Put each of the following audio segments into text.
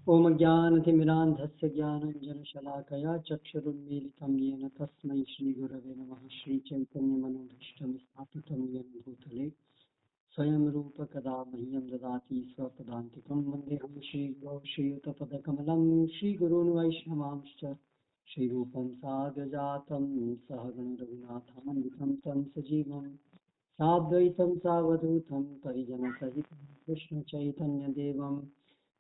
ओम ज्ञानतिमिरान्धस्य ज्ञानाञ्जनशलाकया चक्षुरुन्मीलितं येन तस्मै श्रीगुरवे नमः। श्रीचैतन्यमनोभीष्टं स्थापितं येन भूतले स्वयं रूप कदा मह्यं ददाति स्वपदान्तिकं। वन्देऽहं श्रीगुरौ श्रीयुतपदकमलं श्रीगुरून् वैष्णवांश्च श्रीरूपं साग्रजातं सहगणरघुनाथान्वितं तं सजीवं साद्वैतं सावधूतं परिजनसहितं कृष्णचैतन्यदेवं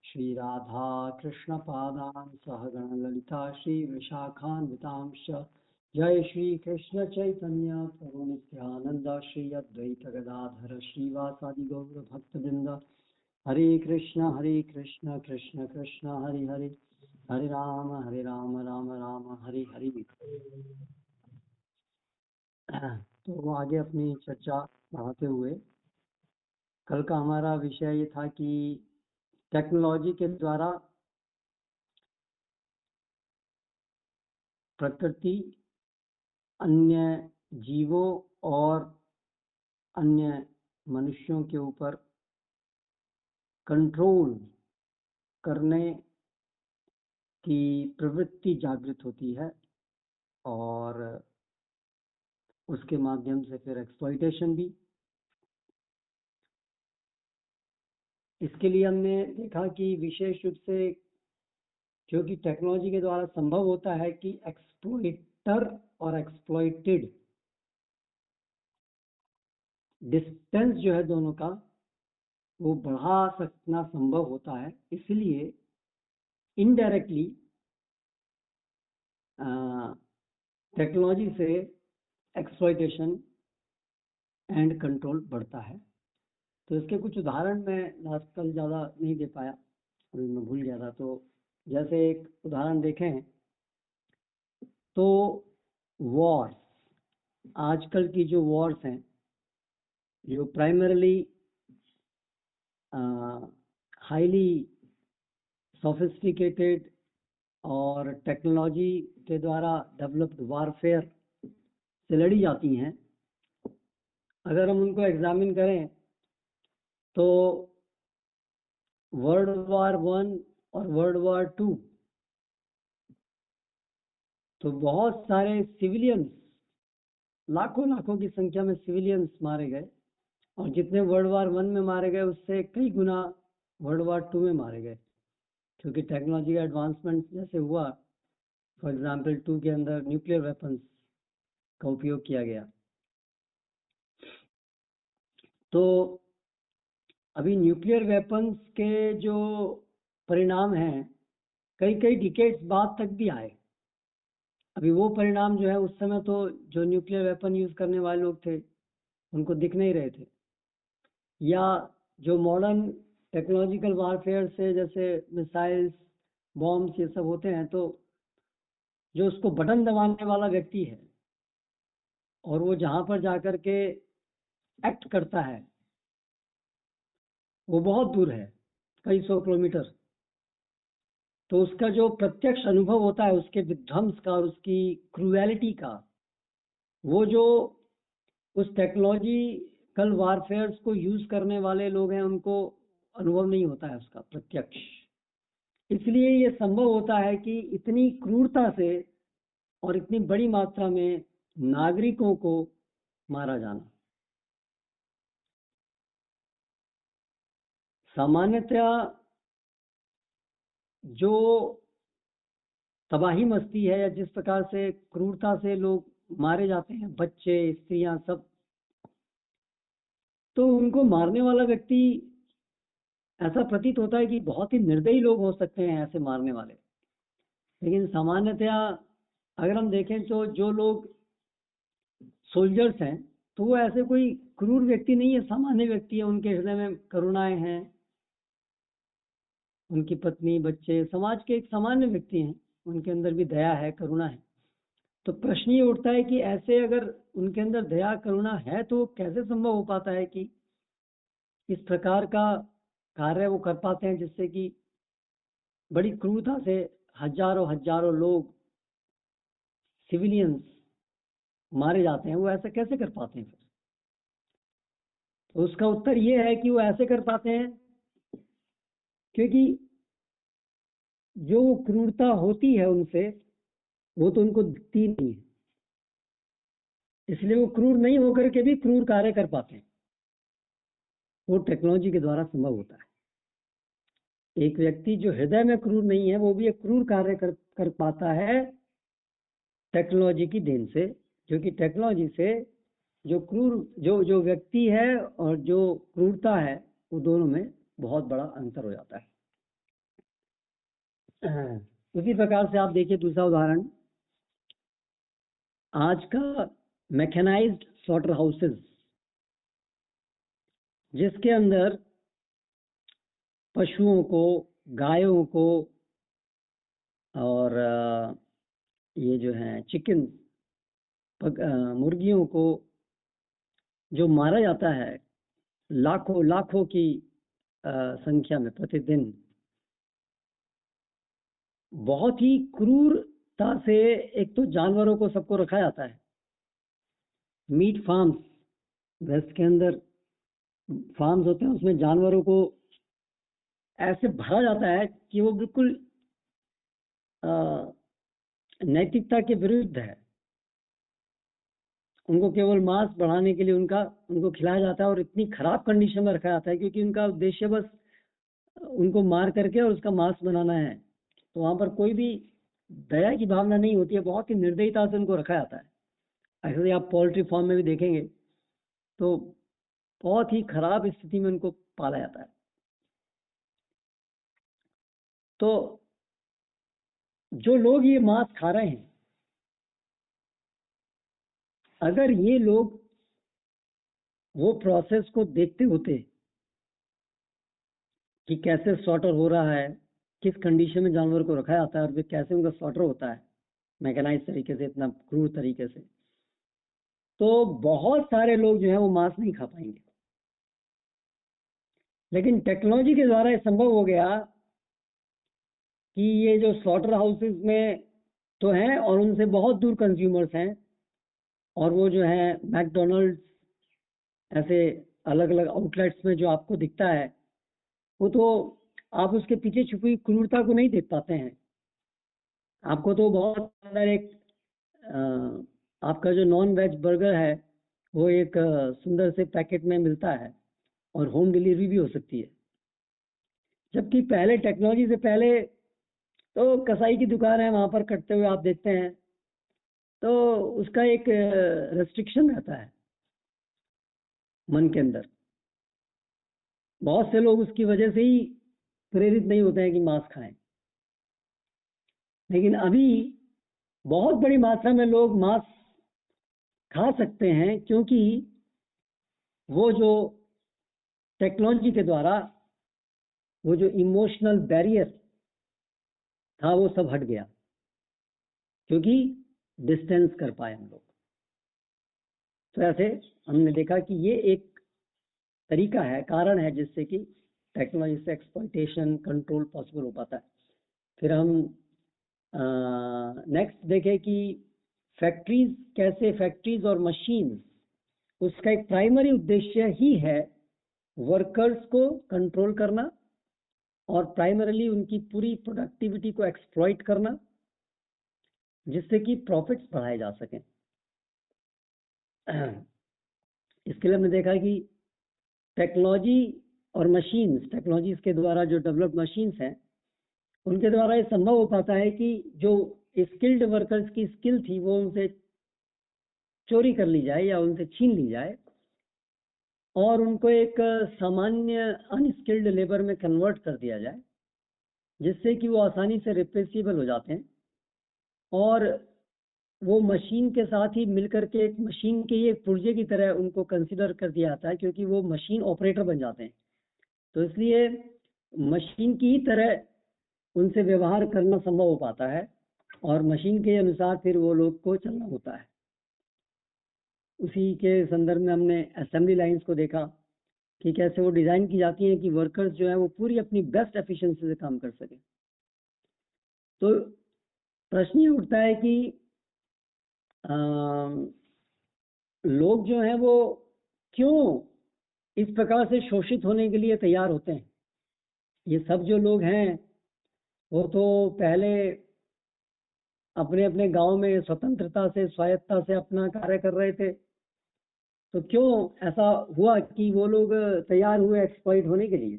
श्रीराधा कृष्णपादान् सहगणललिता श्रीविशाखान्वितांश्च। जय श्री कृष्ण चैतन्य प्रभु नित्यानंद श्री अद्वैत गदाधर श्रीवासादि गौर भक्तवृंद। हरे कृष्ण कृष्ण कृष्ण हरे हरे, हरे राम राम राम हरे हरे। तो आगे अपनी चर्चा बढ़ाते हुए, कल का हमारा विषय ये था कि टेक्नोलॉजी के द्वारा प्रकृति, अन्य जीवों और अन्य मनुष्यों के ऊपर कंट्रोल करने की प्रवृत्ति जागृत होती है और उसके माध्यम से फिर एक्सप्लॉइटेशन भी। इसके लिए हमने देखा कि विशेष रूप से क्योंकि टेक्नोलॉजी के द्वारा संभव होता है कि एक्सप्लॉइटर और एक्सप्लॉइटेड डिस्टेंस जो है दोनों का वो बढ़ा सकना संभव होता है। इसलिए इनडायरेक्टली टेक्नोलॉजी से एक्सप्लॉइटेशन एंड कंट्रोल बढ़ता है। तो इसके कुछ उदाहरण मैं लास्ट कल ज़्यादा नहीं दे पाया, अभी मैं भूल गया था। तो जैसे एक उदाहरण देखें तो वॉर्स, आजकल की जो वॉर्स हैं जो प्राइमरली हाईली सोफिस्टिकेटेड और टेक्नोलॉजी के द्वारा डेवलप्ड वारफेयर से लड़ी जाती हैं, अगर हम उनको एग्जामिन करें तो वर्ल्ड वार 1 और वर्ल्ड वार 2 तो बहुत सारे सिविलियंस, लाखों की संख्या में सिविलियंस मारे गए, और जितने वर्ल्ड वार 1 में मारे गए उससे कई गुना वर्ल्ड वार 2 में मारे गए, क्योंकि टेक्नोलॉजी का एडवांसमेंट जैसे हुआ। फॉर एग्जांपल 2 के अंदर न्यूक्लियर वेपन्स का उपयोग किया गया। तो अभी न्यूक्लियर वेपन्स के जो परिणाम हैं कई डिकेड्स बाद तक भी आए। अभी वो परिणाम जो है उस समय तो जो न्यूक्लियर वेपन यूज करने वाले लोग थे उनको दिख नहीं रहे थे, या जो मॉडर्न टेक्नोलॉजिकल वारफेयर से जैसे मिसाइल्स, बॉम्ब्स ये सब होते हैं, तो जो उसको बटन दबाने वाला व्यक्ति है और वो जहां पर जाकर के एक्ट करता है वो बहुत दूर है, कई 100 किलोमीटर। तो उसका जो प्रत्यक्ष अनुभव होता है उसके विध्वंस का और उसकी क्रूएलिटी का, वो जो उस टेक्नोलॉजिकल वारफेयर्स को यूज करने वाले लोग हैं उनको अनुभव नहीं होता है उसका प्रत्यक्ष। इसलिए ये संभव होता है कि इतनी क्रूरता से और इतनी बड़ी मात्रा में नागरिकों को मारा जाना। सामान्यतया जो तबाही मस्ती है या जिस प्रकार से क्रूरता से लोग मारे जाते हैं, बच्चे, स्त्रियां, सब, तो उनको मारने वाला व्यक्ति ऐसा प्रतीत होता है कि बहुत ही निर्दयी लोग हो सकते हैं ऐसे मारने वाले। लेकिन सामान्यतया अगर हम देखें तो जो लोग सोल्जर्स हैं तो वो ऐसे कोई क्रूर व्यक्ति नहीं है, सामान्य व्यक्ति है। उनके हृदय में करुणाएं हैं, उनकी पत्नी, बच्चे समाज के एक सामान्य व्यक्ति हैं, उनके अंदर भी दया है, करुणा है। तो प्रश्न ये उठता है कि ऐसे अगर उनके अंदर दया करुणा है तो कैसे संभव हो पाता है कि इस प्रकार का कार्य वो कर पाते हैं जिससे कि बड़ी क्रूरता से हजारों लोग, सिविलियंस मारे जाते हैं। वो ऐसा कैसे कर पाते हैं? फिर तो उसका उत्तर ये है कि वो ऐसे कर पाते हैं क्योंकि जो क्रूरता होती है उनसे, वो तो उनको दिखती नहीं है, इसलिए वो क्रूर नहीं होकर के भी क्रूर कार्य कर पाते हैं। वो टेक्नोलॉजी के द्वारा संभव होता है। एक व्यक्ति जो हृदय में क्रूर नहीं है, वो भी एक क्रूर कार्य कर पाता है टेक्नोलॉजी की देन से, क्योंकि टेक्नोलॉजी से जो क्रूर जो जो व्यक्ति है और जो क्रूरता है, वो दोनों में बहुत बड़ा अंतर हो जाता है। उसी प्रकार से आप देखिए दूसरा उदाहरण, आज का मैकेनाइज्ड स्लॉटर हाउसेस, जिसके अंदर पशुओं को, गायों को और ये जो है चिकन, मुर्गियों को जो मारा जाता है लाखों लाखों की संख्या में प्रतिदिन, बहुत ही क्रूरता से एक तो जानवरों को सबको रखा जाता है। मीट फार्म्स, वेस्ट के अंदर फार्म्स होते हैं, उसमें जानवरों को ऐसे भरा जाता है कि वो बिल्कुल नैतिकता के विरुद्ध है। उनको केवल मांस बढ़ाने के लिए उनको खिलाया जाता है और इतनी खराब कंडीशन में रखा जाता है, क्योंकि उनका उद्देश्य बस उनको मार करके और उसका मांस बनाना है। तो वहां पर कोई भी दया की भावना नहीं होती है, बहुत ही निर्दयता से उनको रखा जाता है। ऐसे ही आप पोल्ट्री फार्म में भी देखेंगे तो बहुत ही खराब स्थिति में उनको पाला जाता है। तो जो लोग ये मांस खा रहे हैं, अगर ये लोग वो प्रोसेस को देखते होते कि कैसे स्लॉटर हो रहा है, किस कंडीशन में जानवर को रखा जाता है और फिर कैसे उनका स्लॉटर होता है मैकेनाइज तरीके से, इतना क्रूर तरीके से, तो बहुत सारे लोग जो है वो मांस नहीं खा पाएंगे। लेकिन टेक्नोलॉजी के द्वारा ये संभव हो गया कि ये जो स्लॉटर हाउसेस में तो हैं और उनसे बहुत दूर कंज्यूमर्स हैं, और वो जो है मैकडोनल्ड्स, ऐसे अलग अलग आउटलेट्स में जो आपको दिखता है, वो तो आप उसके पीछे छुपी क्रूरता को नहीं देख पाते हैं। आपको तो बहुत अंदर एक आपका जो नॉन वेज बर्गर है वो एक सुंदर से पैकेट में मिलता है और होम डिलीवरी भी हो सकती है। जबकि पहले, टेक्नोलॉजी से पहले, तो कसाई की दुकान है, वहां पर कटते हुए आप देखते हैं, तो उसका एक रेस्ट्रिक्शन रहता है मन के अंदर। बहुत से लोग उसकी वजह से ही प्रेरित नहीं होते हैं कि मांस खाएं। लेकिन अभी बहुत बड़ी मात्रा में लोग मांस खा सकते हैं, क्योंकि वो जो टेक्नोलॉजी के द्वारा वो जो इमोशनल बैरियर था वो सब हट गया, क्योंकि डिस्टेंस कर पाए हम लोग। तो ऐसे हमने देखा कि ये एक तरीका है, कारण है जिससे कि टेक्नोलॉजी से एक्सप्लॉयटेशन, कंट्रोल पॉसिबल हो पाता है। फिर हम नेक्स्ट देखें कि फैक्ट्रीज, कैसे फैक्ट्रीज और मशीन्स, उसका एक प्राइमरी उद्देश्य ही है वर्कर्स को कंट्रोल करना और प्राइमरीली उनकी पूरी प्रोडक्टिविटी को एक्सप्लॉइट करना, जिससे कि प्रॉफिट्स बढ़ाए जा सकें। इसके लिए हमने देखा कि टेक्नोलॉजी और मशीन्स, टेक्नोलॉजीज के द्वारा जो डेवलप्ड मशीन्स हैं, उनके द्वारा ये संभव हो पाता है कि जो स्किल्ड वर्कर्स की स्किल थी वो उनसे चोरी कर ली जाए या उनसे छीन ली जाए और उनको एक सामान्य अनस्किल्ड लेबर में कन्वर्ट कर दिया जाए, जिससे कि वो आसानी से रिप्लेसेबल हो जाते हैं और वो मशीन के साथ ही मिलकर के एक मशीन के एक पुर्जे की तरह उनको कंसिडर कर दिया जाता है, क्योंकि वो मशीन ऑपरेटर बन जाते हैं। तो इसलिए मशीन की ही तरह उनसे व्यवहार करना संभव हो पाता है और मशीन के अनुसार फिर वो लोग को चलना होता है। उसी के संदर्भ में हमने असेंबली लाइंस को देखा कि कैसे वो डिजाइन की जाती हैं कि वर्कर्स जो है वो पूरी अपनी बेस्ट एफिशिएंसी से काम कर सके। तो प्रश्न ये उठता है कि लोग जो हैं वो क्यों इस प्रकार से शोषित होने के लिए तैयार होते हैं। ये सब जो लोग हैं वो तो पहले अपने अपने गांव में स्वतंत्रता से स्वायत्तता से अपना कार्य कर रहे थे, तो क्यों ऐसा हुआ कि वो लोग तैयार हुए एक्सप्लॉइट होने के लिए?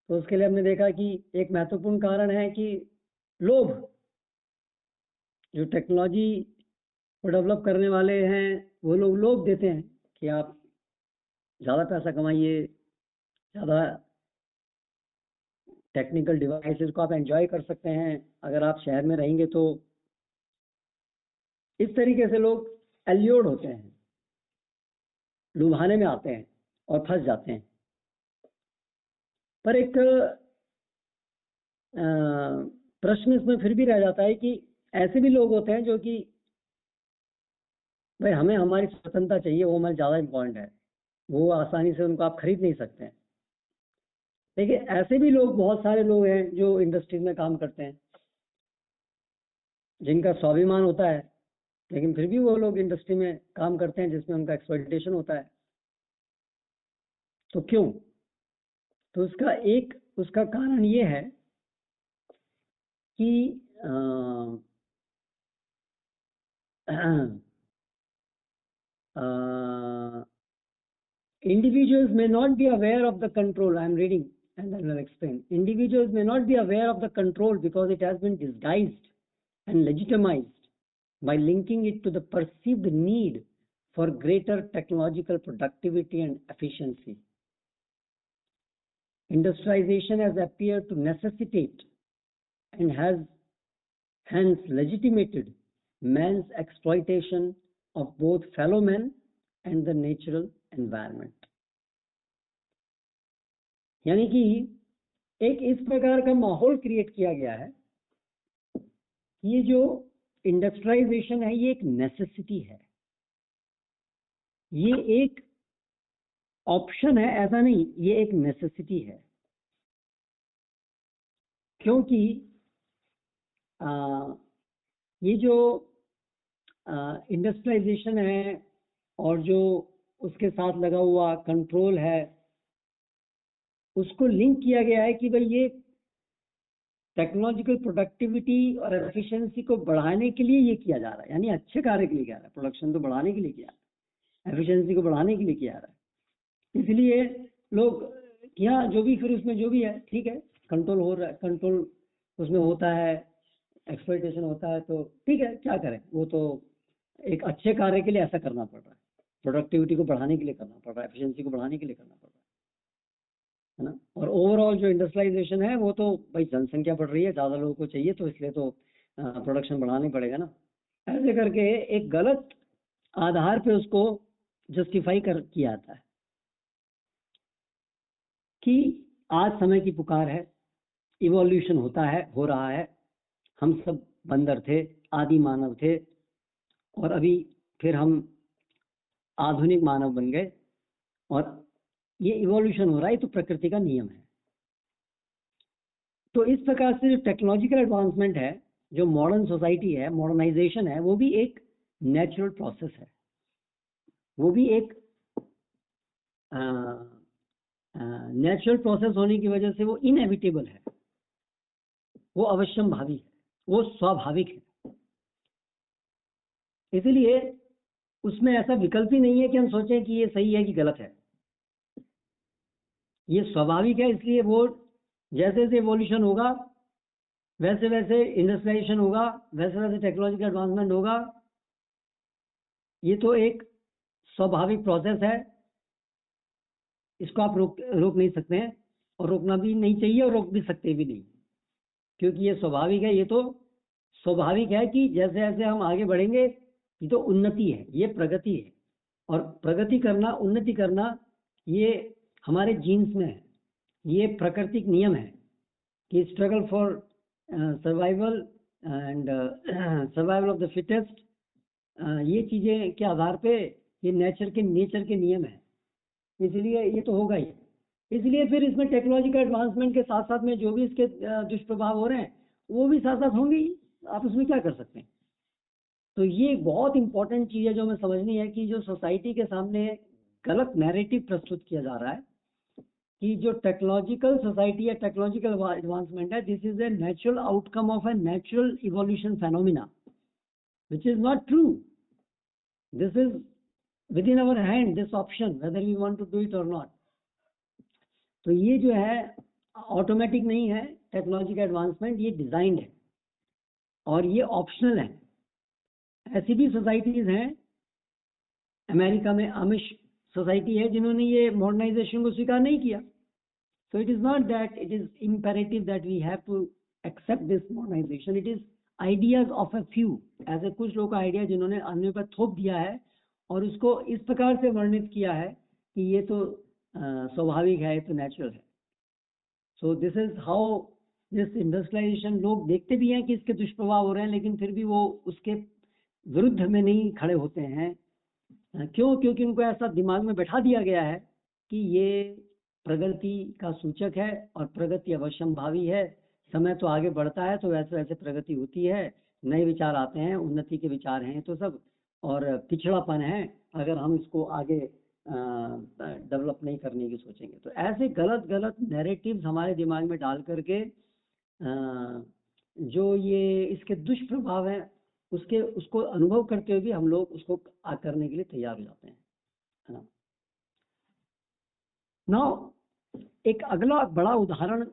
तो उसके लिए हमने देखा कि एक महत्वपूर्ण कारण है कि लोभ। जो टेक्नोलॉजी को डेवलप करने वाले हैं वो लोग लोभ देते हैं कि आप ज़्यादा पैसा कमाइए, ज़्यादा टेक्निकल डिवाइसेस को आप एंजॉय कर सकते हैं अगर आप शहर में रहेंगे। तो इस तरीके से लोग एल्योर्ड होते हैं, लुभाने में आते हैं और फंस जाते हैं। पर एक प्रश्न इसमें फिर भी रह जाता है कि ऐसे भी लोग होते हैं जो कि भाई हमें हमारी स्वतंत्रता चाहिए, वो हमारे ज़्यादा इम्पोर्टेंट है, वो आसानी से उनको आप खरीद नहीं सकते हैं। देखिए ऐसे भी लोग, बहुत सारे लोग हैं जो इंडस्ट्री में काम करते हैं, जिनका स्वाभिमान होता है, लेकिन फिर भी वो लोग इंडस्ट्री में काम करते हैं जिसमें उनका एक्सप्लॉइटेशन होता है। तो क्यों? तो उसका कारण ये है कि individuals may not be aware of the control. I am reading and I will explain. Individuals may not be aware of the control because it has been disguised and legitimized by linking it to the perceived need for greater technological productivity and efficiency. Industrialization has appeared to necessitate and has hence legitimated man's exploitation of both fellow men and the natural environment. यानी कि एक इस प्रकार का माहौल create किया गया है, ये जो इंडस्ट्रियलाइजेशन है ये एक नेसेसिटी है, ये एक ऑप्शन है ऐसा नहीं, ये एक नेसेसिटी है। क्योंकि ये जो इंडस्ट्रियलाइजेशन है और जो उसके साथ लगा हुआ कंट्रोल है, उसको लिंक किया गया है कि भाई ये टेक्नोलॉजिकल प्रोडक्टिविटी और एफिशिएंसी को बढ़ाने के लिए ये किया जा रहा है, यानी अच्छे कार्य के लिए किया जा रहा है। प्रोडक्शन तो बढ़ाने के लिए किया है, एफिशिएंसी को बढ़ाने के लिए किया जा रहा है। इसलिए लोग यहाँ जो भी फिर उसमें जो भी है ठीक है, कंट्रोल हो रहा है, कंट्रोल उसमें होता है, एक्सप्लॉइटेशन होता है, तो ठीक है क्या करें, वो तो एक अच्छे कार्य के लिए ऐसा करना पड़ रहा है, प्रोडक्टिविटी को बढ़ाने के लिए करना पड़ रहा है, एफिशिएंसी को बढ़ाने के लिए करना पड़ रहा है ना। और ओवरऑल जो इंडस्ट्रियलाइजेशन है वो तो भाई जनसंख्या बढ़ रही है, ज़्यादा लोगों को चाहिए, तो इसलिए तो प्रोडक्शन बढ़ाना पड़ेगा ना। ऐसे करके एक गलत आधार पे उसको जस्टिफाई किया जाता है कि आज समय की पुकार है, इवोल्यूशन होता है, हो रहा है, हम सब बंदर थे, आदि मानव थे, और अभी फिर हम आधुनिक मानव बन गए, और ये इवोल्यूशन हो रहा है, तो प्रकृति का नियम है। तो इस प्रकार से जो टेक्नोलॉजिकल एडवांसमेंट है, जो मॉडर्न सोसाइटी है, मॉडर्नाइजेशन है, वो भी एक नेचुरल प्रोसेस है, वो भी एक नेचुरल प्रोसेस होने की वजह से वो इनएविटेबल है, वो अवश्यंभावी है, वो स्वाभाविक है। इसलिए उसमें ऐसा विकल्प ही नहीं है कि हम सोचें कि ये सही है कि गलत है, ये स्वाभाविक है। इसलिए वो जैसे जैसे एवोल्यूशन होगा, वैसे वैसे इंडस्ट्रियलाइजेशन होगा, वैसे वैसे टेक्नोलॉजिकल एडवांसमेंट होगा। ये तो एक स्वाभाविक प्रोसेस है, इसको आप रोक नहीं सकते हैं, और रोकना भी नहीं चाहिए, और रोक भी सकते भी नहीं, क्योंकि ये स्वाभाविक है। ये तो स्वाभाविक है कि जैसे जैसे हम आगे बढ़ेंगे, ये तो उन्नति है, ये प्रगति है, और प्रगति करना, उन्नति करना, ये हमारे जीन्स में है, ये प्राकृतिक नियम है कि struggle for survival and survival of the fittest, ये चीज़ें के आधार पे ये नेचर के नियम है, इसलिए ये तो होगा ही। इसलिए फिर इसमें टेक्नोलॉजिकल एडवांसमेंट के साथ साथ में जो भी इसके दुष्प्रभाव हो रहे हैं वो भी साथ साथ होंगे ही, आप उसमें क्या कर सकते हैं। तो ये बहुत इंपॉर्टेंट चीज़ है जो हमें समझनी है कि जो सोसाइटी के सामने गलत नैरेटिव प्रस्तुत किया जा रहा है कि जो टेक्नोलॉजिकल सोसाइटी है, टेक्नोलॉजिकल एडवांसमेंट है, this is a natural outcome of a natural evolution phenomena, which is not true. This is within our hand, this option, whether we want to do it or not. तो ये जो है automatic नहीं है technology का advancement, ये designed है और ये ऑप्शनल है. ऐसी भी सोसाइटीज हैं, अमेरिका में आमिश सोसाइटी है जिन्होंने ये मॉडर्नाइजेशन को स्वीकार नहीं किया. So it is not that it is imperative that we have to accept this modernization. It is ideas of a few. ऐसे कुछ लोगों का आइडिया जिन्होंने अन्य पर थोप दिया है और उसको इस प्रकार से वर्णित किया है कि ये तो स्वाभाविक है, ये तो नेचुरल है. So this is how this industrialization, लोग देखते भी हैं कि इसके दुष्प्रभाव हो रहे हैं, लेकिन फिर भी वो उसके विरुद्ध में नहीं खड़े होते हैं. क्यों? क्योंकि उनको ऐसा दिमाग में बैठा दिया गया है कि ये प्रगति का सूचक है और प्रगति अवश्यंभावी है. समय तो आगे बढ़ता है तो वैसे वैसे प्रगति होती है, नए विचार आते हैं, उन्नति के विचार हैं तो सब, और पिछड़ापन है अगर हम इसको आगे डेवलप नहीं करने की सोचेंगे. तो ऐसे गलत गलत नैरेटिव्स हमारे दिमाग में डाल करके जो ये इसके दुष्प्रभाव हैं उसको अनुभव करते हुए भी हम लोग उसको करने के लिए तैयार हो जाते हैं, है ना. नाउ एक अगला बड़ा उदाहरण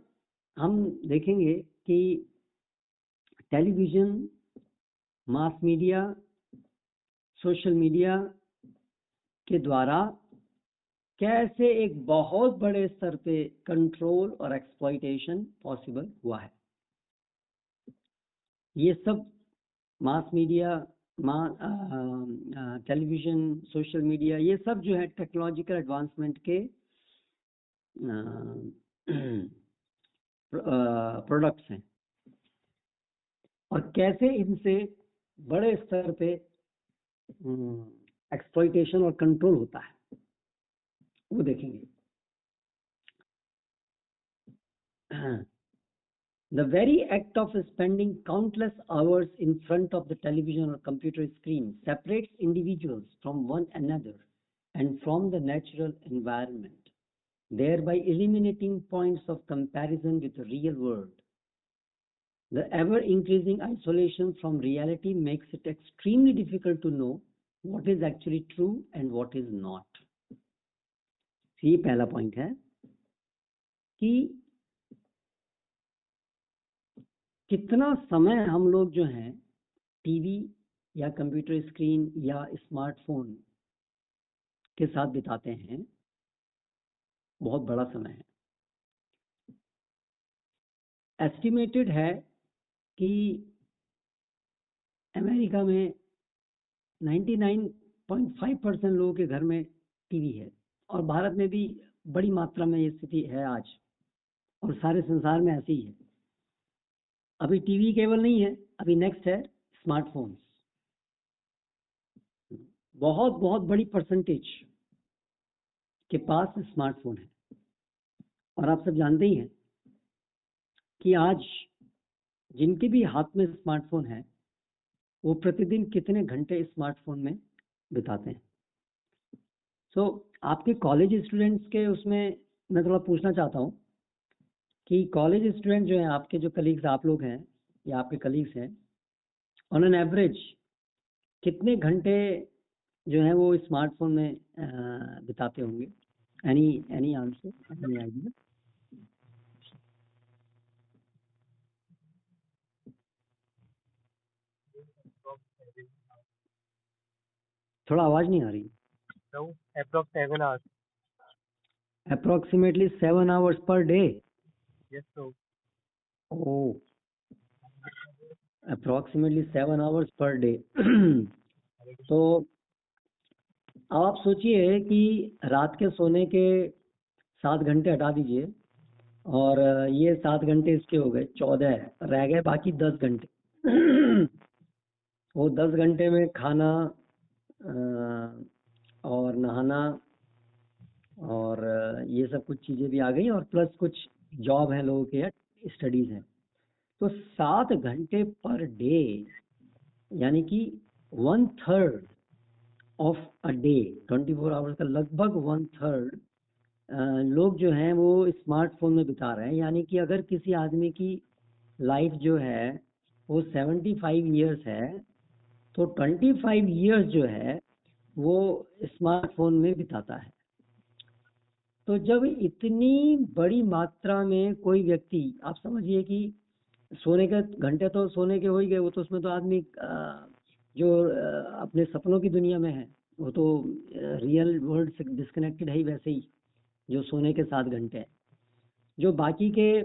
हम देखेंगे कि television, mass media, social media के द्वारा कैसे एक बहुत बड़े स्तर पे कंट्रोल और एक्सप्लॉइटेशन पॉसिबल हुआ है. ये सब mass media, television, social media, ये सब जो है टेक्नोलॉजिकल एडवांसमेंट के प्रोडक्ट्स हैं और कैसे इनसे बड़े स्तर पे एक्सप्लॉइटेशन और कंट्रोल होता है वो देखेंगे. The very act of spending countless hours in front of the television or computer screen separates individuals from one another and from the natural environment, thereby eliminating points of comparison with the real world. The ever-increasing isolation from reality makes it extremely difficult to know what is actually true and what is not. ये पहला point है कि कितना समय हम लोग जो हैं टीवी या कंप्यूटर स्क्रीन या स्मार्टफोन के साथ बिताते हैं. बहुत बड़ा समय है. एस्टिमेटेड है कि अमेरिका में 99.5% लोगों के घर में टीवी है और भारत में भी बड़ी मात्रा में ये स्थिति है आज, और सारे संसार में ऐसी ही है. अभी टीवी केवल नहीं है, अभी नेक्स्ट है स्मार्टफोन्स. बहुत बहुत बड़ी परसेंटेज के पास स्मार्टफोन है और आप सब जानते ही हैं कि आज जिनके भी हाथ में स्मार्टफोन है वो प्रतिदिन कितने घंटे स्मार्टफोन में बिताते हैं. आपके कॉलेज स्टूडेंट्स के उसमें मैं थोड़ा पूछना चाहता हूँ कि कॉलेज स्टूडेंट जो हैं आपके, जो कलीग्स आप लोग हैं या आपके कलीग्स हैं, ऑन एन एवरेज कितने घंटे जो है वो स्मार्टफोन में बिताते होंगे? Any answer, any idea? थोड़ा आवाज नहीं आ रही. Approximately 7 hours per day. Yes, sir. Oh, approximately 7 hours per day. तो आप सोचिए कि रात के सोने के 7 घंटे हटा दीजिए और ये 7 घंटे इसके हो गए, 14 रह गए बाकी 10 घंटे. वो 10 घंटे में खाना और नहाना और ये सब कुछ चीजें भी आ गई और प्लस कुछ जॉब है लोगों के या स्टडीज हैं. तो 7 घंटे पर डे यानी कि 1/3 ऑफ अ डे, 24 आवर्स का लगभग 1/3 लोग जो हैं वो स्मार्टफोन में बिता रहे हैं। यानी कि अगर किसी आदमी की लाइफ जो है वो 75 ईयर्स है, तो 25 ईयर्स जो है वो स्मार्टफोन में बिताता है। तो जब इतनी बड़ी मात्रा में कोई व्यक्ति, आप समझिए कि सोने के घंटे तो सोने के हो ही गए, वो तो उसमें तो आदमी जो अपने सपनों की दुनिया में है वो तो रियल वर्ल्ड से डिस्कनेक्टेड है ही, वैसे ही जो सोने के 7 घंटे हैं। जो बाकी के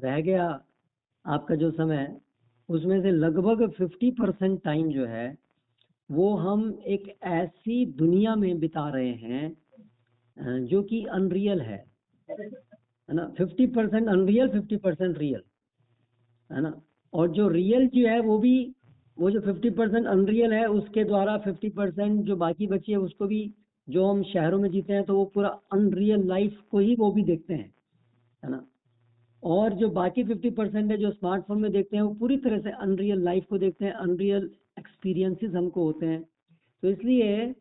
रह गया आपका जो समय, उसमें से लगभग 50% टाइम जो है वो हम एक ऐसी दुनिया में बिता रहे हैं जो कि अनरियल है ना। 50% अनरियल, 50% रियल, है ना। और जो रियल जो है वो भी, वो जो 50% अनरियल है उसके द्वारा 50% जो बाकी बची है उसको भी, जो हम शहरों में जीते हैं तो वो पूरा अनरियल लाइफ को ही वो भी देखते हैं, है ना। और जो बाकी 50% है जो स्मार्टफोन में देखते हैं वो पूरी तरह से अनरियल लाइफ को देखते हैं, अनरियल एक्सपीरियंसेस हमको होते हैं। तो इसलिए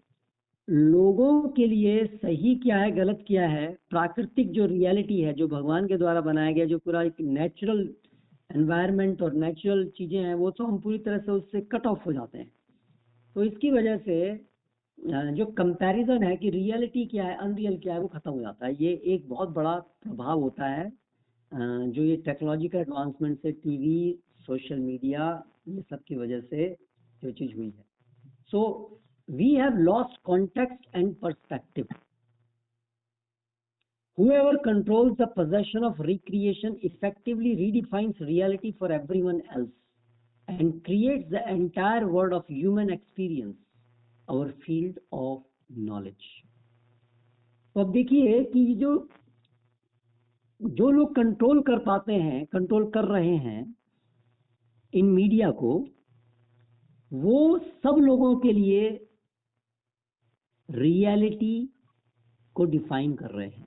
लोगों के लिए सही क्या है गलत क्या है, प्राकृतिक जो रियलिटी है जो भगवान के द्वारा बनाया गया, जो पूरा एक नेचुरल एनवायरनमेंट और नेचुरल चीजें हैं, वो तो हम पूरी तरह से उससे कट ऑफ हो जाते हैं। तो इसकी वजह से जो कंपैरिजन है कि रियलिटी क्या है अनरियल क्या है वो खत्म हो जाता है। ये एक बहुत बड़ा प्रभाव होता है जो ये टेक्नोलॉजिकल एडवांसमेंट से, टीवी, सोशल मीडिया, ये सब की वजह से जो चीज हुई है। So we have lost context and perspective. Whoever controls the possession of recreation effectively redefines reality for everyone else and creates the entire world of human experience, our field of knowledge. तो अब देखिए कि जो लोग control कर पाते हैं, control कर रहे हैं इन मीडिया को, वो सब लोगों के लिए रियलिटी को डिफाइन कर रहे हैं।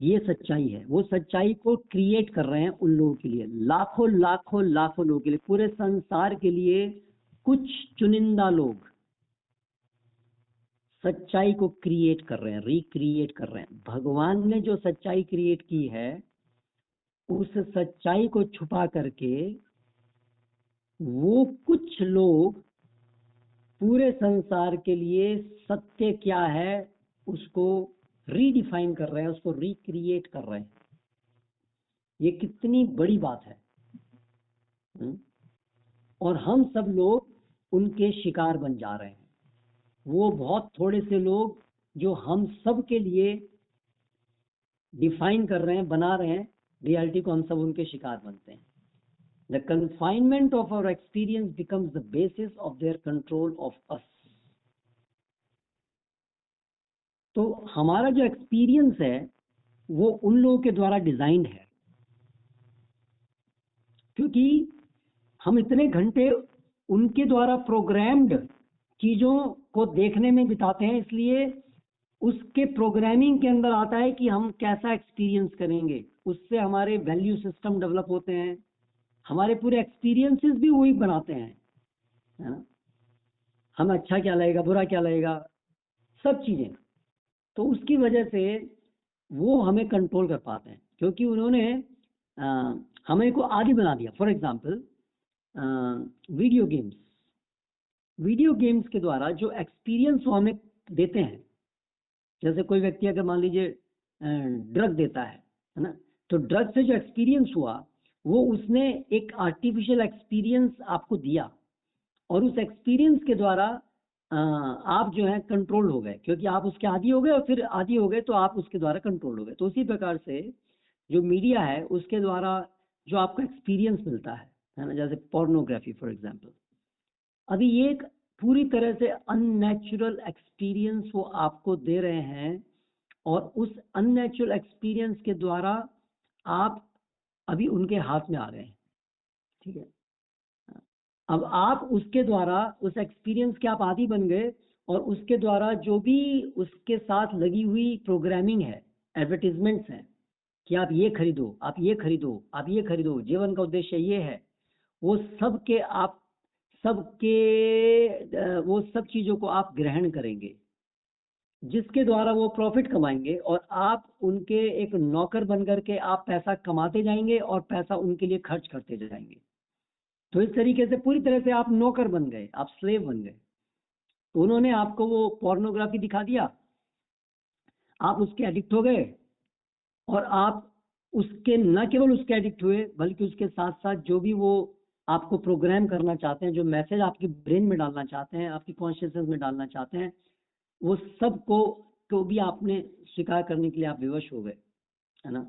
ये सच्चाई है, वो सच्चाई को क्रिएट कर रहे हैं उन लोगों के लिए, लाखों लाखों लाखों लोगों के लिए, पूरे संसार के लिए कुछ चुनिंदा लोग सच्चाई को क्रिएट कर रहे हैं, रिक्रिएट कर रहे हैं। भगवान ने जो सच्चाई क्रिएट की है उस सच्चाई को छुपा करके वो कुछ लोग पूरे संसार के लिए सत्य क्या है उसको रीडिफाइन कर रहे हैं, उसको रिक्रिएट कर रहे हैं। ये कितनी बड़ी बात है। और हम सब लोग उनके शिकार बन जा रहे हैं। वो बहुत थोड़े से लोग जो हम सब के लिए डिफाइन कर रहे हैं, बना रहे हैं रियलिटी को, हम सब उनके शिकार बनते हैं। The confinement of our experience becomes the basis of their control of us. तो हमारा जो एक्सपीरियंस है वो उन लोगों के द्वारा डिजाइंड है, क्योंकि हम इतने घंटे उनके द्वारा प्रोग्राम्ड चीजों को देखने में बिताते हैं, इसलिए उसके प्रोग्रामिंग के अंदर आता है कि हम कैसा एक्सपीरियंस करेंगे। उससे हमारे वैल्यू सिस्टम डेवलप होते हैं, हमारे पूरे एक्सपीरियंसेस भी वही बनाते हैं, है ना। हमें अच्छा क्या लगेगा, बुरा क्या लगेगा, सब चीजें। तो उसकी वजह से वो हमें कंट्रोल कर पाते हैं, क्योंकि उन्होंने हमें को आदी बना दिया। फॉर एग्जाम्पल वीडियो गेम्स के द्वारा जो एक्सपीरियंस वो हमें देते हैं, जैसे कोई व्यक्ति अगर मान लीजिए ड्रग देता है ना, तो ड्रग से जो एक्सपीरियंस हुआ वो उसने एक आर्टिफिशियल एक्सपीरियंस आपको दिया, और उस एक्सपीरियंस के द्वारा आप जो है कंट्रोल हो गए, क्योंकि आप उसके आदी हो गए, और फिर आदी हो गए तो आप उसके द्वारा कंट्रोल हो गए। तो उसी प्रकार से जो मीडिया है उसके द्वारा जो आपको एक्सपीरियंस मिलता है ना, जैसे पोर्नोग्राफी फॉर एग्जांपल, अभी ये एक पूरी तरह से अननेचुरल एक्सपीरियंस वो आपको दे रहे हैं, और उस अननेचुरल एक्सपीरियंस के द्वारा आप अभी उनके हाथ में आ गए हैं, ठीक है। अब आप उसके द्वारा उस एक्सपीरियंस के आप आदी बन गए, और उसके द्वारा जो भी उसके साथ लगी हुई प्रोग्रामिंग है, एडवर्टीजमेंट्स हैं कि आप ये खरीदो, आप ये खरीदो, आप ये खरीदो, जीवन का उद्देश्य ये है, वो सब के आप सबके वो सब चीजों को आप ग्रहण करेंगे, जिसके द्वारा वो प्रॉफिट कमाएंगे और आप उनके एक नौकर बन करके आप पैसा कमाते जाएंगे और पैसा उनके लिए खर्च करते जाएंगे। तो इस तरीके से पूरी तरह से आप नौकर बन गए, आप स्लेव बन गए। तो उन्होंने आपको वो पोर्नोग्राफी दिखा दिया, आप उसके एडिक्ट हो गए, और आप उसके न केवल उसके एडिक्ट हुए बल्कि उसके साथ साथ जो भी वो आपको प्रोग्राम करना चाहते हैं, जो मैसेज आपकी ब्रेन में डालना चाहते हैं, आपकी कॉन्शियसनेस में डालना चाहते हैं, वो सब को भी आपने स्वीकार करने के लिए आप विवश हो गए, है ना।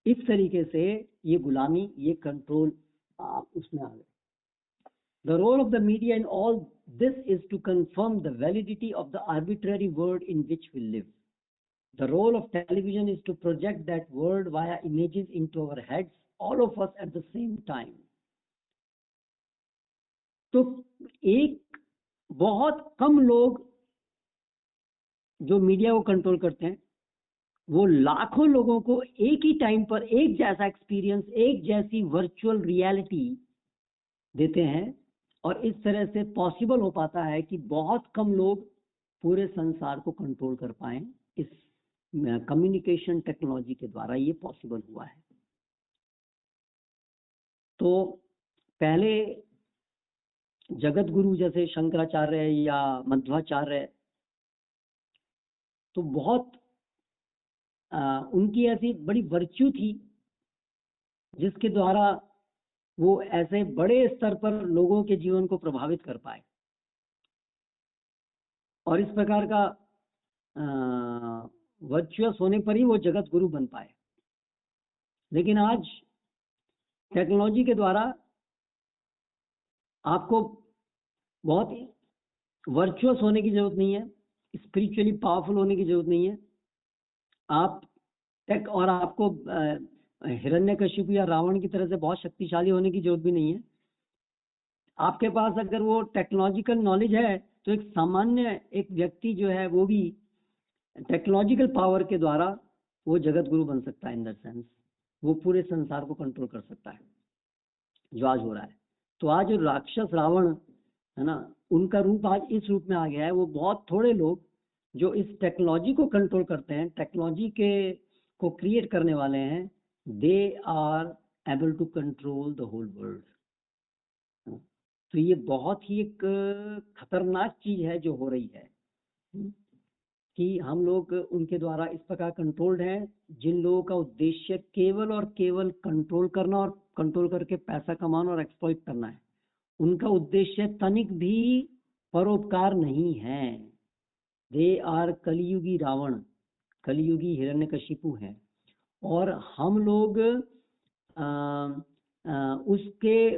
इस तरीके से ये गुलामी, ये कंट्रोल आप उसमें आ गए। The role of the media in all this is to confirm the validity of the arbitrary world in which we live. The role of television is to project that world via images into our heads, all of us at the same time. तो एक बहुत कम लोग जो media को control करते हैं, वो लाखों लोगों को एक ही टाइम पर एक जैसा एक्सपीरियंस, एक जैसी वर्चुअल रियलिटी देते हैं, और इस तरह से पॉसिबल हो पाता है कि बहुत कम लोग पूरे संसार को कंट्रोल कर पाए। इस कम्युनिकेशन टेक्नोलॉजी के द्वारा ये पॉसिबल हुआ है। तो पहले जगत गुरु जैसे शंकराचार्य या मध्वाचार्य, तो बहुत उनकी ऐसी बड़ी वर्च्यू थी जिसके द्वारा वो ऐसे बड़े स्तर पर लोगों के जीवन को प्रभावित कर पाए, और इस प्रकार का वर्चुअस होने पर ही वो जगत गुरु बन पाए। लेकिन आज टेक्नोलॉजी के द्वारा आपको बहुत वर्चुअस होने की जरूरत नहीं है, स्पिरिचुअली पावरफुल होने की जरूरत नहीं है, आप और आपको हिरण्यकशिपु या रावण की तरह से बहुत शक्तिशाली होने की जरूरत भी नहीं है। आपके पास अगर वो टेक्नोलॉजिकल नॉलेज है तो एक सामान्य एक व्यक्ति जो है वो भी टेक्नोलॉजिकल पावर के द्वारा वो जगत गुरु बन सकता है। इन दैट सेंस वो पूरे संसार को कंट्रोल कर सकता है, जो आज हो रहा है। तो आज जो राक्षस रावण है ना, उनका रूप आज इस रूप में आ गया है। वो बहुत थोड़े लोग जो इस टेक्नोलॉजी को कंट्रोल करते हैं, टेक्नोलॉजी के को क्रिएट करने वाले हैं, they are able to control the whole world. तो ये बहुत ही एक खतरनाक चीज है जो हो रही है, कि हम लोग उनके द्वारा इस प्रकार कंट्रोल्ड हैं, जिन लोगों का उद्देश्य केवल और केवल कंट्रोल करना और कंट्रोल करके पैसा कमाना और एक्सप्लॉइट करना है। उनका उद्देश्य तनिक भी परोपकार नहीं है। दे आर कलियुगी रावण, कलियुगी हिरण्यकशिपु है। और हम लोग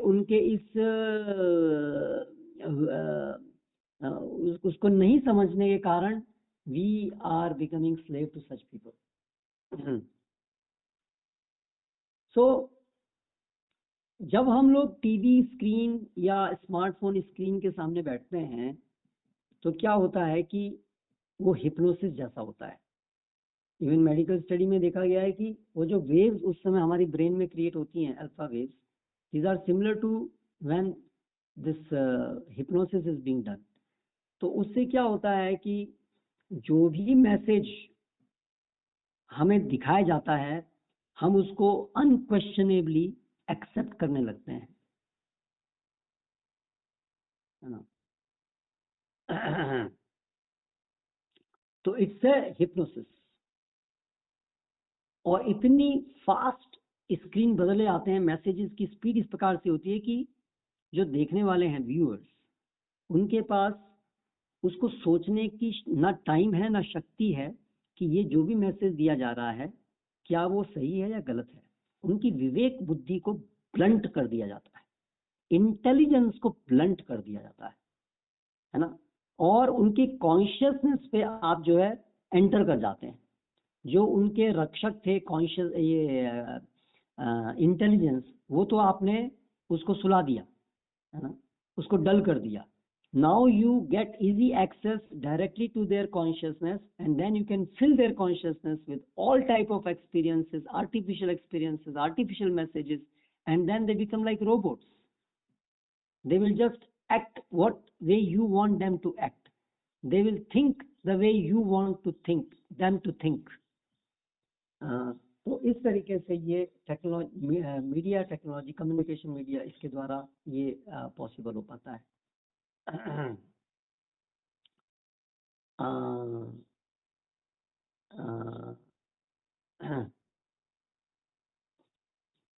उनके इस उसको नहीं समझने के कारण we are becoming slave to such people. So जब हम लोग टीवी स्क्रीन या स्मार्टफोन स्क्रीन के सामने बैठते हैं तो क्या होता है कि वो हिप्नोसिस जैसा होता है। इवन मेडिकल स्टडी में देखा गया है कि वो जो वेव्स उस समय हमारी ब्रेन में क्रिएट होती हैं, alpha waves, these are similar to when this hypnosis is being done. तो उससे क्या होता है कि जो भी मैसेज हमें दिखाया जाता है हम उसको अनक्वेश्चनेबली एक्सेप्ट करने लगते हैं, है ना। तो इट्स ए हिप्नोसिस। और इतनी फास्ट स्क्रीन बदले आते हैं, मैसेजेस की स्पीड इस प्रकार से होती है कि जो देखने वाले हैं व्यूअर्स, उनके पास उसको सोचने की ना टाइम है ना शक्ति है कि ये जो भी मैसेज दिया जा रहा है क्या वो सही है या गलत है। उनकी विवेक बुद्धि को ब्लंट कर दिया जाता है, इंटेलिजेंस को ब्लंट कर दिया जाता है ना। और उनकी कॉन्शियसनेस पे आप जो है एंटर कर जाते हैं। जो उनके रक्षक थे कॉन्शियस, ये इंटेलिजेंस, वो तो आपने उसको सुला दिया, है ना, उसको डल कर दिया। Now you get easy access directly to their consciousness, and then you can fill their consciousness with all type of experiences, artificial messages, and then they become like robots. They will just act what way you want them to act. they will think the way you want to think them to think. तो इस तरीके से ये technology, media technology, communication media, इसके द्वारा ये possible हो पाता है।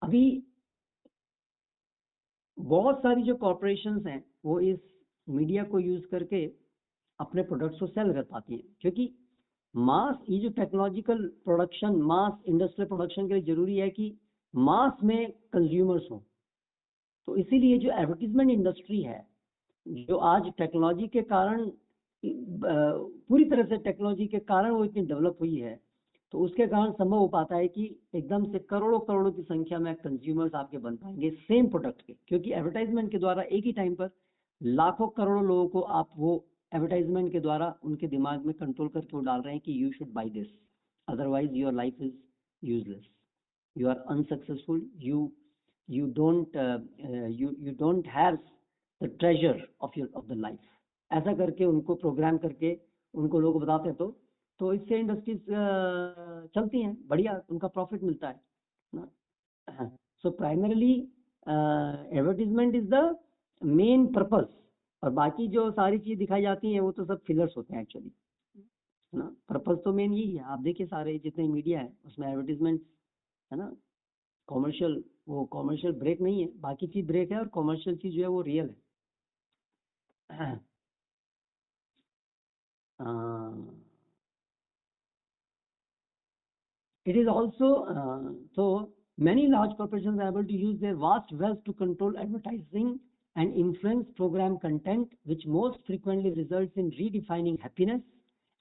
अभी बहुत सारी जो कॉरपोरेशंस हैं वो इस मीडिया को यूज करके अपने प्रोडक्ट्स को सेल कर पाती हैं, क्योंकि मास, ये जो टेक्नोलॉजिकल प्रोडक्शन, मास इंडस्ट्रियल प्रोडक्शन के लिए जरूरी है कि मास में कंज्यूमर्स हो। तो इसीलिए जो एडवर्टीजमेंट इंडस्ट्री है, जो आज टेक्नोलॉजी के कारण, पूरी तरह से टेक्नोलॉजी के कारण वो इतनी डेवलप हुई है, तो उसके कारण संभव हो पाता है कि एकदम से करोड़ों करोड़ों की संख्या में कंज्यूमर्स आपके बन पाएंगे सेम प्रोडक्ट के, क्योंकि एडवर्टाइजमेंट के द्वारा एक ही टाइम पर लाखों करोड़ों लोगों को आप वो एडवर्टाइजमेंट के द्वारा उनके दिमाग में कंट्रोल करके वो डाल रहे हैं कि you should buy this, otherwise your life is useless, you are unsuccessful, you don't have the treasure of the life। ऐसा करके उनको प्रोग्राम करके उनको लोग बताते हैं, तो इससे इंडस्ट्रीज चलती हैं, बढ़िया उनका प्रॉफिट मिलता है ना। So primarily advertisement is the main purpose, और बाकी जो सारी चीज दिखाई जाती हैं वो तो सब फिलर्स होते हैं एक्चुअली ना। पर्पस तो मेन यही है। आप देखिए सारे जितने मीडिया है उसमें एडवर्टीजमेंट है ना, कॉमर्शियल, वो कॉमर्शियल ब्रेक नहीं है, बाकी चीज ब्रेक है और कॉमर्शियल चीज जो है वो रियल है। It is also so many large corporations are able to use their vast wealth to control advertising and influence program content, which most frequently results in redefining happiness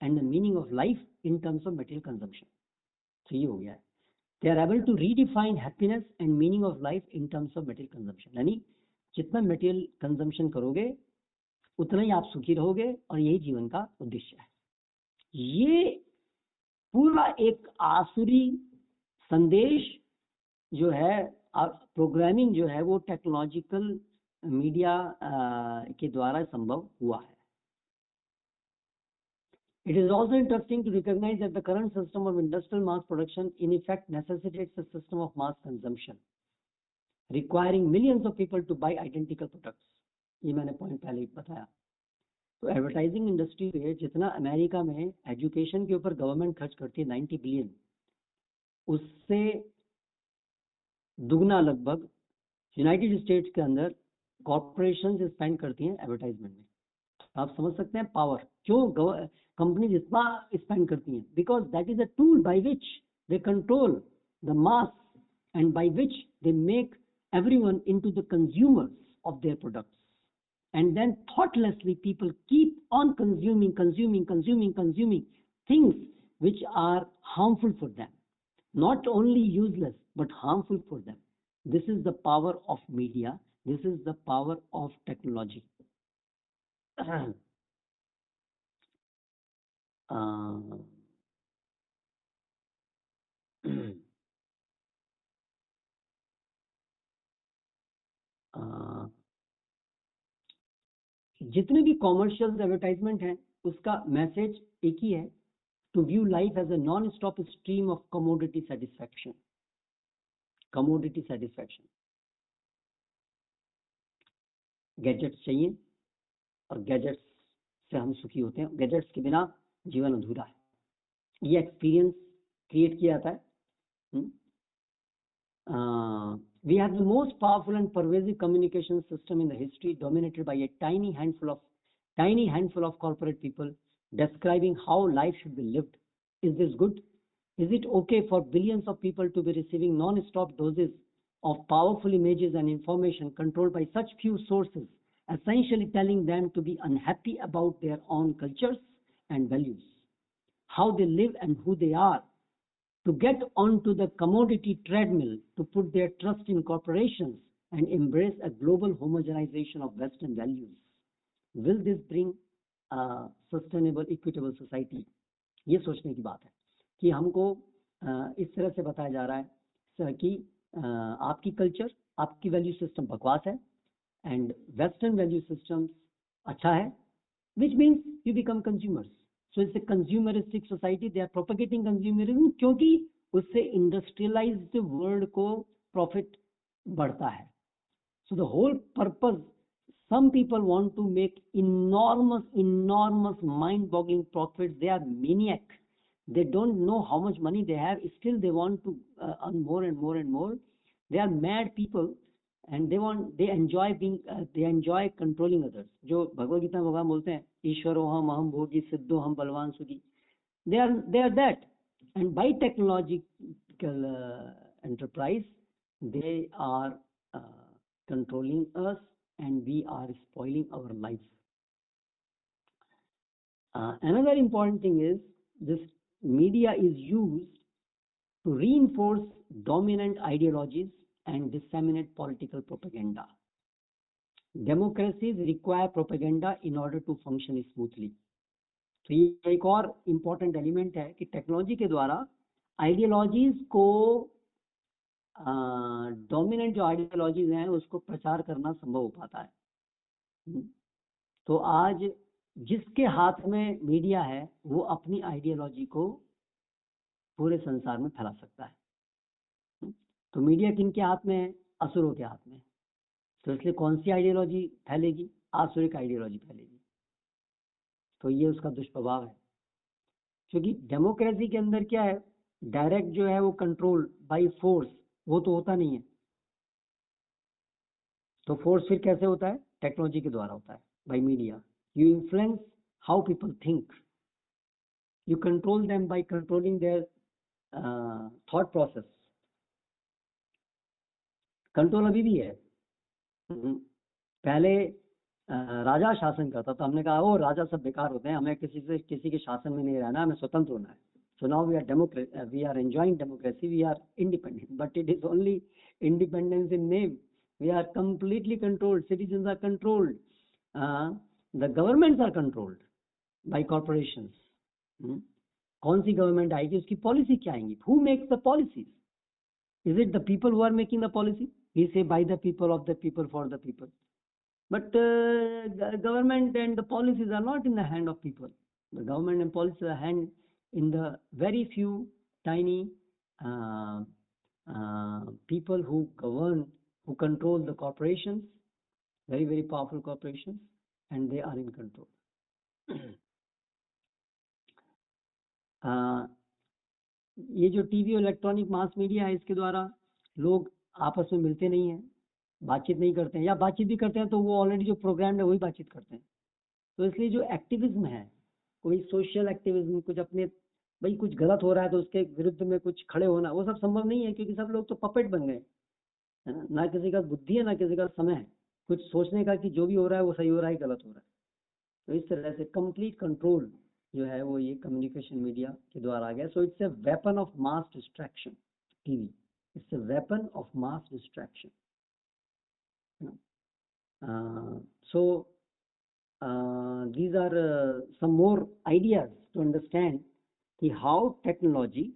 and the meaning of life in terms of material consumption। तो ये हो गया है, they are able to redefine happiness and meaning of life in terms of material consumption। यानी जितना material consumption करोगे उतना ही आप सुखी रहोगे, और यही जीवन का उद्देश्य है। ये पूरा एक आसुरी संदेश जो है, प्रोग्रामिंग जो है, वो टेक्नोलॉजिकल मीडिया के द्वारा संभव हुआ है। It is also interesting to recognize that the current system of industrial mass production in effect necessitates a system of mass consumption, requiring millions of people to buy identical products। ये मैंने point पहले ही बताया। तो advertising industry पे जितना America में education के ऊपर गवर्नमेंट खर्च करती है 90 बिलियन, उससे दुगना लगभग यूनाइटेड स्टेट्स के अंदर कॉर्पोरेशंस स्पेंड करती हैं एडवर्टाइजमेंट में। आप समझ सकते हैं पावर, क्यों कंपनीज इतना स्पेंड करती हैं, because that is a tool by which they control the mass and by which they make everyone into the consumers of their products, and then thoughtlessly people keep on consuming things which are harmful for them, not only useless but harmful for them। This is the power of media, this is the power of technology। जितने भी commercial advertisement हैं उसका message एक ही है, to view life as a non stop stream of commodity satisfaction. Commodity satisfaction, gadgets चाहिए और gadgets से हम सुखी होते हैं, गैजेट्स के बिना जीवन अधूरा है, ये एक्सपीरियंस क्रिएट किया जाता है। We have the most powerful and pervasive communication system in the history, dominated by a tiny handful of corporate people describing how life should be lived। Is this good? Is it okay for billions of people to be receiving non-stop doses of powerful images and information controlled by such few sources, essentially telling them to be unhappy about their own cultures and values, how they live and who they are, to get onto the commodity treadmill, to put their trust in corporations and embrace a global homogenization of Western values? Will this bring a sustainable, equitable society? ये सोचने की बात है कि हमको इस तरह से बताया जा रहा है कि आपकी कल्चर, आपकी वैल्यू सिस्टम बकवास है, एंड वेस्टर्न वैल्यू सिस्टम अच्छा है, which means you become consumers. So it's a consumeristic society. They are propagating consumerism क्योंकि उससे industrialized world को profit बढ़ता है. So the whole purpose, some people want to make enormous mind-boggling profits. They are maniac. They don't know how much money they have. Still they want to earn more and more and more. They are mad people. And they enjoy controlling others. जो भगवद गीता में भगवान बोलते हैं ईश्वरो हम अहम भोगी सिद्धो हम बलवान Swiggy, they are that. And by technological enterprise they are controlling us and we are spoiling our lives. Another important thing is this media is used to reinforce dominant ideologies and disseminate political propaganda. Democracies require propaganda in order to function smoothly. तो ये एक और important element है कि technology के द्वारा ideologies को dominant जो आइडियोलॉजीज हैं उसको प्रचार करना संभव हो पाता है. तो आज जिसके हाथ में मीडिया है वो अपनी आइडियोलॉजी को पूरे संसार में फैला सकता है. तो मीडिया किनके हाथ में है? असुरों के हाथ में. तो इसलिए कौन सी आइडियोलॉजी फैलेगी? आसुरिक आइडियोलॉजी फैलेगी. तो ये उसका दुष्प्रभाव है. क्योंकि डेमोक्रेसी के अंदर क्या है, डायरेक्ट जो है वो कंट्रोल बाय फोर्स वो तो होता नहीं है. तो फोर्स फिर कैसे होता है? टेक्नोलॉजी के द्वारा होता है, by media. You influence how people think, you control them by controlling there thought process. Control अभी भी है. पहले राजा शासन करता तो हमने कहा वो राजा सब बेकार होते हैं, हमें किसी के शासन में नहीं रहना, हमें स्वतंत्र होना है. So now we are enjoying democracy, we are independent, but it is only independence in name. We are completely controlled, citizens are controlled, the governments are controlled by corporations. कौन सी गवर्नमेंट आएगी, उसकी पॉलिसी क्या आएंगी? Who makes the policies? Is it the people who are making the policy? We say by the people, of the people, for the people. But government and the policies are not in the hand of people. The government and policies are in the very few tiny people who govern, who control the corporations, very, very powerful corporations, and they are in control. ये जो TV और electronic mass media है, इसके द्वारा लोग आपस में मिलते नहीं हैं, बातचीत नहीं करते हैं, या बातचीत भी करते हैं तो वो ऑलरेडी जो प्रोग्राम है वही बातचीत करते हैं. तो इसलिए जो एक्टिविज्म है, कोई सोशल एक्टिविज्म, कुछ अपने भाई कुछ गलत हो रहा है तो उसके विरुद्ध में कुछ खड़े होना, वो सब संभव नहीं है. क्योंकि सब लोग तो पपेट बन गए, है ना किसी का बुद्धि है ना किसी का समय कुछ सोचने का कि जो भी हो रहा है वो सही हो रहा है, गलत हो रहा है. तो इस तरह से कंप्लीट कंट्रोल जो है वो ये कम्युनिकेशन मीडिया के द्वारा आ गया. So it's a weapon of mass distraction. TV, it's a weapon of mass distraction. These are some more ideas to understand how technology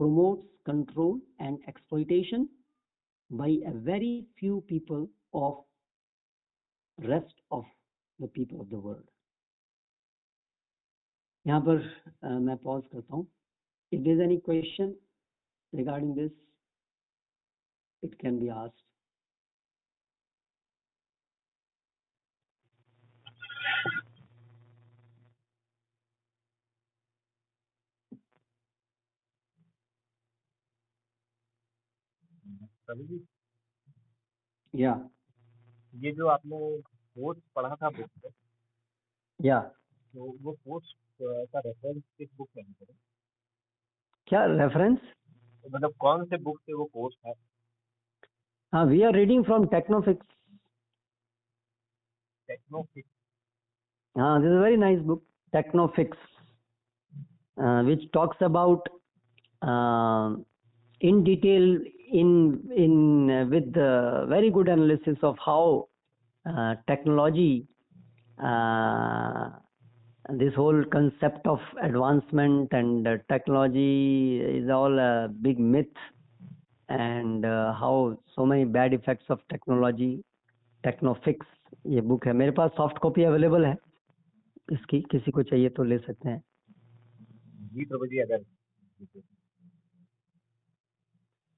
promotes control and exploitation by a very few people of rest of the people of the world. यहाँ पर मैं pause करता हूँ. If there is any question regarding this, it can be asked. या ये जो आपने post पढ़ा था बुक पे, या तो वो पोस्ट का रेफरेंस किस बुक में है? क्या रेफरेंस? मतलब कौन से बुक से वो पोस्ट है? हाँ, we are reading from Technofix. Technofix. हाँ, this is a very nice book, Technofix, which talks about in detail with very good analysis of how technology, this whole concept of advancement and technology is all a big myth, and how so many bad effects of technology. टेक्नोफिक्स ये book है, मेरे पास soft copy available है. इसकी किसी को चाहिए तो ले सकते हैं। जी प्रभु जी, अगर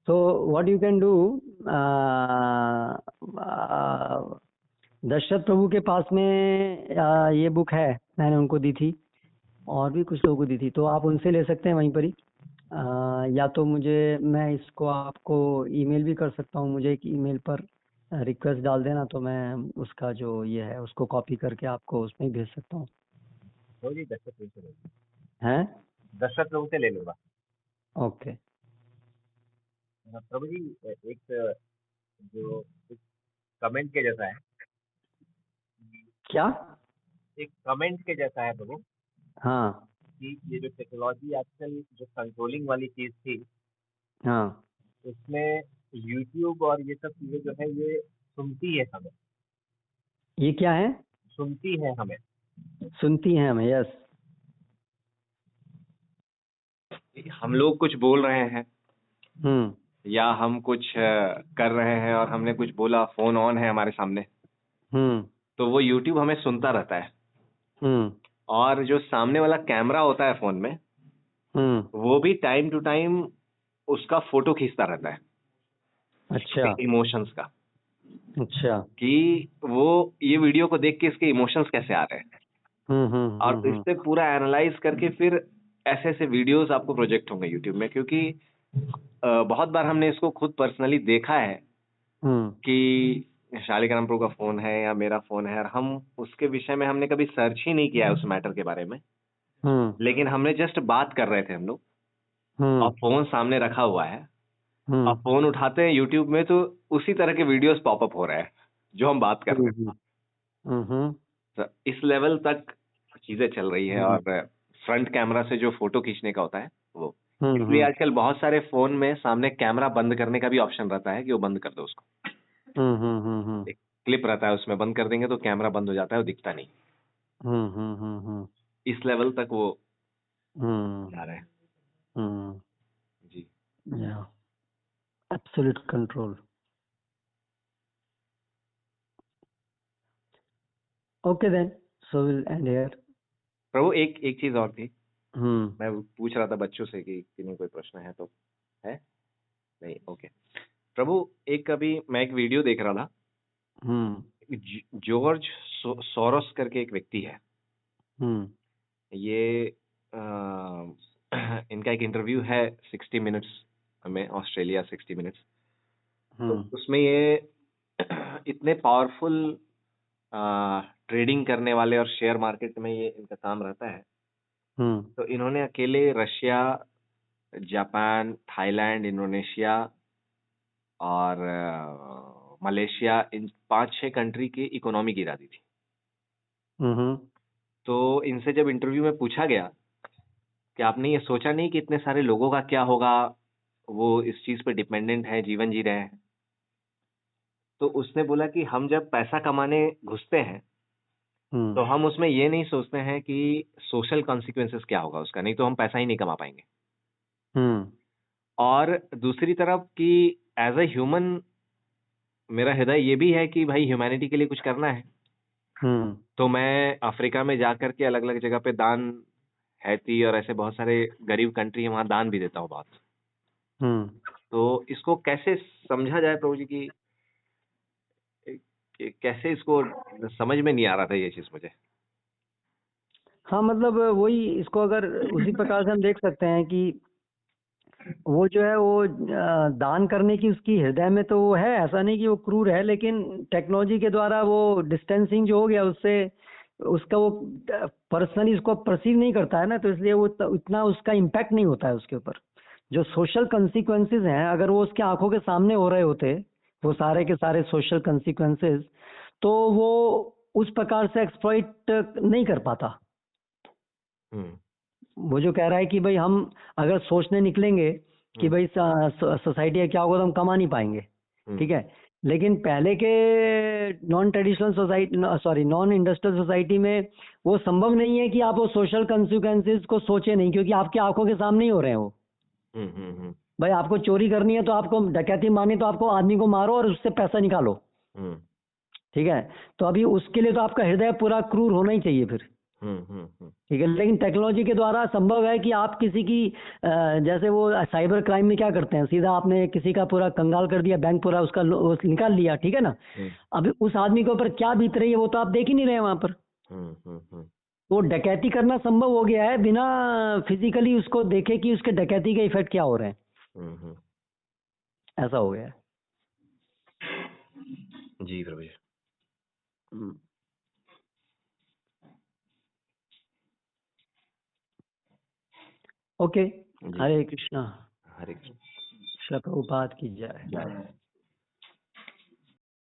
So what you can do, Dasharath प्रभु के पास में ये बुक है, मैंने उनको दी थी और भी कुछ लोगों को दी थी, तो आप उनसे ले सकते हैं वहीं पर ही। या तो मैं इसको आपको ईमेल भी कर सकता हूँ, मुझे एक ईमेल पर रिक्वेस्ट डाल देना, तो मैं उसका जो ये है उसको कॉपी करके आपको उसमें भेज सकता हूँ। प्रभु जी दशरथ प्रभु से ले लूँगा, हैं? दशरथ प्रभु से ले लूँगा। ओके। प्रभु जी एक जो एक कमेंट के जैसा है, क्या? एक कमेंट के जैसा है प्रभु, हाँ कि ये जो टेक्नोलॉजी आजकल जो कंट्रोलिंग वाली चीज़ थी, हाँ। उसमें यूट्यूब और ये सब चीज़ें जो है ये सुनती है हमें, ये क्या है? सुनती है हमें। सुनती हैं हमें, यस। हम लोग कुछ बोल रहे हैं हम्म या हम कुछ कर रहे हैं और हमने कुछ बोला, फोन ऑन है हमारे सामने, हम्म तो वो यूट्यूब हमें सुनता रहता है। हम्म और जो सामने वाला कैमरा होता है फोन में, वो भी टाइम टू टाइम उसका फोटो खींचता रहता है, अच्छा इमोशंस का, अच्छा। कि वो ये वीडियो को देख के इसके इमोशंस कैसे आ रहे हैं, और इससे पूरा एनालाइज करके फिर ऐसे ऐसे वीडियोस आपको प्रोजेक्ट होंगे यूट्यूब में। क्योंकि बहुत बार हमने इसको खुद पर्सनली देखा है कि शालिग्राम प्रभु का फोन है या मेरा फोन है, और हम उसके विषय में हमने कभी सर्च ही नहीं किया है उस मैटर के बारे में, लेकिन हमने जस्ट बात कर रहे थे हम लोग, और फोन सामने रखा हुआ है, और फोन उठाते हैं यूट्यूब में तो उसी तरह के वीडियोस पॉपअप हो रहे हैं जो हम बात कर रहे हैं। तो इस लेवल तक चीजें चल रही है। और फ्रंट कैमरा से जो फोटो खींचने का होता है वो, इसलिए आजकल बहुत सारे फोन में सामने कैमरा बंद करने का भी ऑप्शन रहता है कि वो बंद कर दो उसको। एक क्लिप रहता है उसमें, बंद कर देंगे तो कैमरा बंद हो जाता है, वो दिखता नहीं। इस लेवल तक वो जा रहे हैं जी। Absolute control. Okay then, so will end here. Prabhu एक चीज और थी, मैं पूछ रहा था बच्चों से कि किन्हीं कोई प्रश्न है तो है नहीं? ओके प्रभु, एक अभी मैं एक वीडियो देख रहा था, जॉर्ज सोरोस करके एक व्यक्ति है, ये इनका एक इंटरव्यू है 60 मिनट्स में, ऑस्ट्रेलिया 60 मिनट्स। तो उसमें ये इतने पावरफुल ट्रेडिंग करने वाले और शेयर मार्केट में ये इनका काम रहता है, तो इन्होंने अकेले रशिया, जापान, थाईलैंड, इंडोनेशिया और मलेशिया, इन 5-6 कंट्री की इकोनॉमी गिरा दी थी। तो इनसे जब इंटरव्यू में पूछा गया कि आपने ये सोचा नहीं कि इतने सारे लोगों का क्या होगा, वो इस चीज पे डिपेंडेंट है, जीवन जी रहे हैं, तो उसने बोला कि हम जब पैसा कमाने घुसते हैं तो हम उसमें ये नहीं सोचते हैं कि सोशल कॉन्सिक्वेंसेस क्या होगा उसका, नहीं तो हम पैसा ही नहीं कमा पाएंगे। और दूसरी तरफ कि एज अ ह्यूमन मेरा हृदय ये भी है कि भाई ह्यूमैनिटी के लिए कुछ करना है। तो मैं अफ्रीका में जाकर के अलग अलग जगह पे दान, हैती और ऐसे बहुत सारे गरीब कंट्री है, वहां दान भी देता हूँ बहुत। तो इसको कैसे समझा जाए प्रभु जी की कैसे इसको समझ में नहीं आ रहा था ये चीज मुझे। हाँ, मतलब वही, इसको अगर उसी प्रकार से हम देख सकते हैं कि वो जो है वो दान करने की उसकी हृदय में तो वो है, ऐसा नहीं कि वो क्रूर है, लेकिन टेक्नोलॉजी के द्वारा वो डिस्टेंसिंग जो हो गया उससे उसका वो पर्सनली उसको परसीव नहीं करता है ना, तो इसलिए वो इतना उसका इम्पैक्ट नहीं होता है उसके ऊपर। जो सोशल कंसिक्वेंसेस हैं, अगर वो उसके आंखों के सामने हो रहे होते वो सारे के सारे सोशल कंसिक्वेंसेस, तो वो उस प्रकार से एक्सप्लॉइट नहीं कर पाता। वो जो कह रहा है कि भाई हम अगर सोचने निकलेंगे कि भाई सोसाइटी का क्या होगा तो हम कमा नहीं पाएंगे, ठीक है, लेकिन पहले के non traditional society non industrial society में वो संभव नहीं है कि आप वो सोशल कंसिक्वेंसेस को सोचे नहीं, क्योंकि आपकी आंखों के सामने ही हो रहे हैं वो। भाई आपको चोरी करनी है तो आपको डकैती मारनी तो आपको आदमी को मारो और उससे पैसा निकालो, ठीक है। तो अभी उसके लिए तो आपका हृदय पूरा क्रूर होना ही चाहिए फिर, ठीक है, लेकिन टेक्नोलॉजी के द्वारा संभव है कि आप किसी की जैसे वो साइबर क्राइम में क्या करते हैं, सीधा आपने किसी का पूरा कंगाल कर दिया, बैंक पूरा उसका निकाल लिया, ठीक है ना। अभी उस आदमी के ऊपर क्या बीत रही है वो तो आप देख ही नहीं रहे वहां पर। वो डकैती करना संभव हो गया है बिना फिजिकली उसको देखे कि उसके डकैती के इफेक्ट क्या हो रहे हैं। ऐसा हो गया है। जी प्रभु जी। ओके, हरे कृष्णा। हरे कृष्ण। श्री प्रभुपाद की जय।